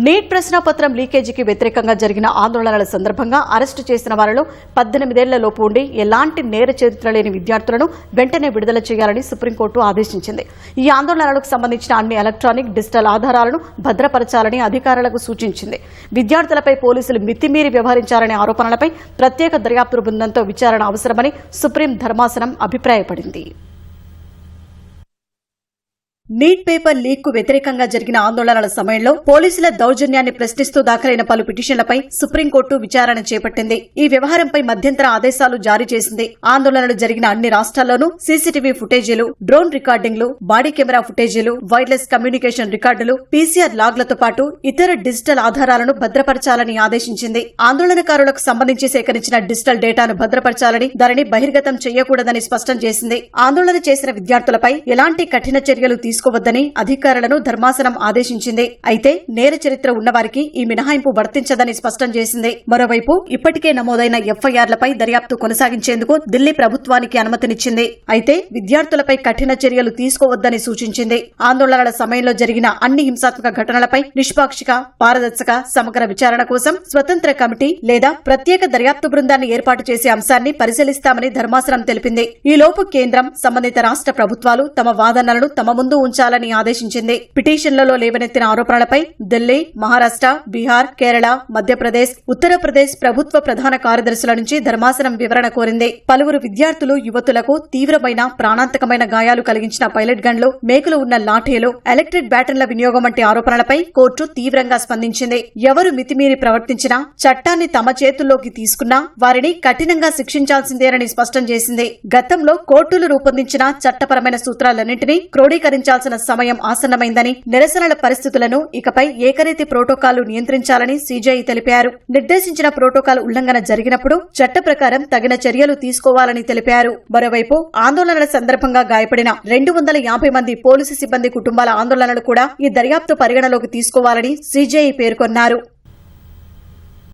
Neat ప్రశ్నాపత్రం లీకేజీకి వ్యతిరేకంగా జరిగిన ఆందోళనల సందర్భంగా అరెస్టు చేసిన వారిలో 18 ఏళ్ల లోపు ఉండి ఎలాంటి నేర చరిత్ర లేని విద్యార్థులను వెంటనే విడుదల చేయాలని సుప్రీంకోర్టు ఆదేశించింది. ఈ ఆందోళనలకు సంబంధించిన అన్ని ఎలక్ట్రానిక్, డిజిటల్ ఆధారాలను భద్రపరచాలని అధికారులకు సూచించింది. విద్యార్థులపై పోలీసులు మితిమీరి వ్యవహరించారనే ఆరోపణలపై ప్రత్యేక దర్యాప్తు బృందంతో విచారణ అవసరమని సుప్రీం ధర్మాసనం అభిప్రాయపడింది. నీట్ పేపర్ లీక్ కు వ్యతిరేకంగా జరిగిన ఆందోళనల సమయంలో పోలీసుల దౌర్జన్యాన్ని ప్రశ్నిస్తూ దాఖలైన పలు పిటిషన్లపై సుప్రీంకోర్టు విచారణ చేపట్టింది. ఈ వ్యవహారంపై మధ్యంతర ఆదేశాలు జారీ చేసింది. ఆందోళనలు జరిగిన అన్ని రాష్ట్రాల్లోనూ సీసీటీవీ ఫుటేజీలు, డ్రోన్ రికార్డింగ్లు, బాడీ కెమెరా ఫుటేజీలు, వైర్లెస్ కమ్యూనికేషన్ రికార్డులు, పీసీఆర్ లాగ్లతో పాటు ఇతర డిజిటల్ ఆధారాలను భద్రపరచాలని ఆదేశించింది. ఆందోళనకారులకు సంబంధించి సేకరించిన డిజిటల్ డేటాను భద్రపరచాలని, దానిని బహిర్గతం చేయకూడదని స్పష్టం చేసింది. ఆందోళన చేసిన విద్యార్థులపై ఎలాంటి కఠిన చర్యలు తీసుకోవద్దని అధికారులను ధర్మాసనం ఆదేశించింది. అయితే నేర చరిత్ర ఉన్నవారికి ఈ మినహాయింపు వర్తించదని స్పష్టం చేసింది. మరోవైపు ఇప్పటికే నమోదైన ఎఫ్ఐఆర్లపై దర్యాప్తు కొనసాగించేందుకు ఢిల్లీ ప్రభుత్వానికి అనుమతినిచ్చింది. అయితే విద్యార్థులపై కఠిన చర్యలు తీసుకోవద్దని సూచించింది. ఆందోళనల సమయంలో జరిగిన అన్ని హింసాత్మక ఘటనలపై నిష్పాక్షిక, పారదర్శక, సమగ్ర విచారణ కోసం స్వతంత్ర కమిటీ లేదా ప్రత్యేక దర్యాప్తు బృందాన్ని ఏర్పాటు చేసే అంశాన్ని పరిశీలిస్తామని ధర్మాసనం తెలిపింది. ఈలోపు కేంద్రం, సంబంధిత రాష్ట్ర ప్రభుత్వాలు తమ వాదనలను తమ ముందు ఉంచాలని ఆదేశించింది. పిటిషన్లలో లేవనెత్తిన ఆరోపణలపై ఢిల్లీ, మహారాష్ట్ర, బీహార్, కేరళ, మధ్యప్రదేశ్, ఉత్తరప్రదేశ్ ప్రభుత్వ ప్రధాన కార్యదర్శుల నుంచి ధర్మాసనం వివరణ కోరింది. పలువురు విద్యార్థులు, యువతులకు తీవ్రమైన, ప్రాణాంతకమైన గాయాలు కలిగించిన పైలట్ గన్లు, మేకులు ఉన్న లాఠీలు, ఎలక్ట్రిక్ బ్యాటరీల వినియోగం వంటి ఆరోపణలపై కోర్టు తీవ్రంగా స్పందించింది. ఎవరు మితిమీరి ప్రవర్తించినా, చట్టాన్ని తమ చేతుల్లోకి తీసుకున్నా వారిని కఠినంగా శిక్షించాల్సిందేనని స్పష్టం చేసింది. గతంలో కోర్టులు రూపొందించిన చట్టపరమైన సూత్రాలన్నింటినీ క్రోడీకరించాల్సిన సమయం ఆసన్నమైందని, నిరసనల పరిస్థితులను ఇకపై ఏకరీతి ప్రోటోకాల్ నియంత్రించాలని సీజేఐ తెలిపారు. నిర్దేశించిన ప్రోటోకాల్ ఉల్లంఘన జరిగినప్పుడు చట్ట ప్రకారం తగిన చర్యలు తీసుకోవాలని తెలిపారు. మరోవైపు ఆందోళనల సందర్భంగా గాయపడిన 250 మంది పోలీసు సిబ్బంది కుటుంబాల ఆందోళనలు కూడా ఈ దర్యాప్తు పరిగణలోకి తీసుకోవాలని సీజేఐ పేర్కొన్నారు.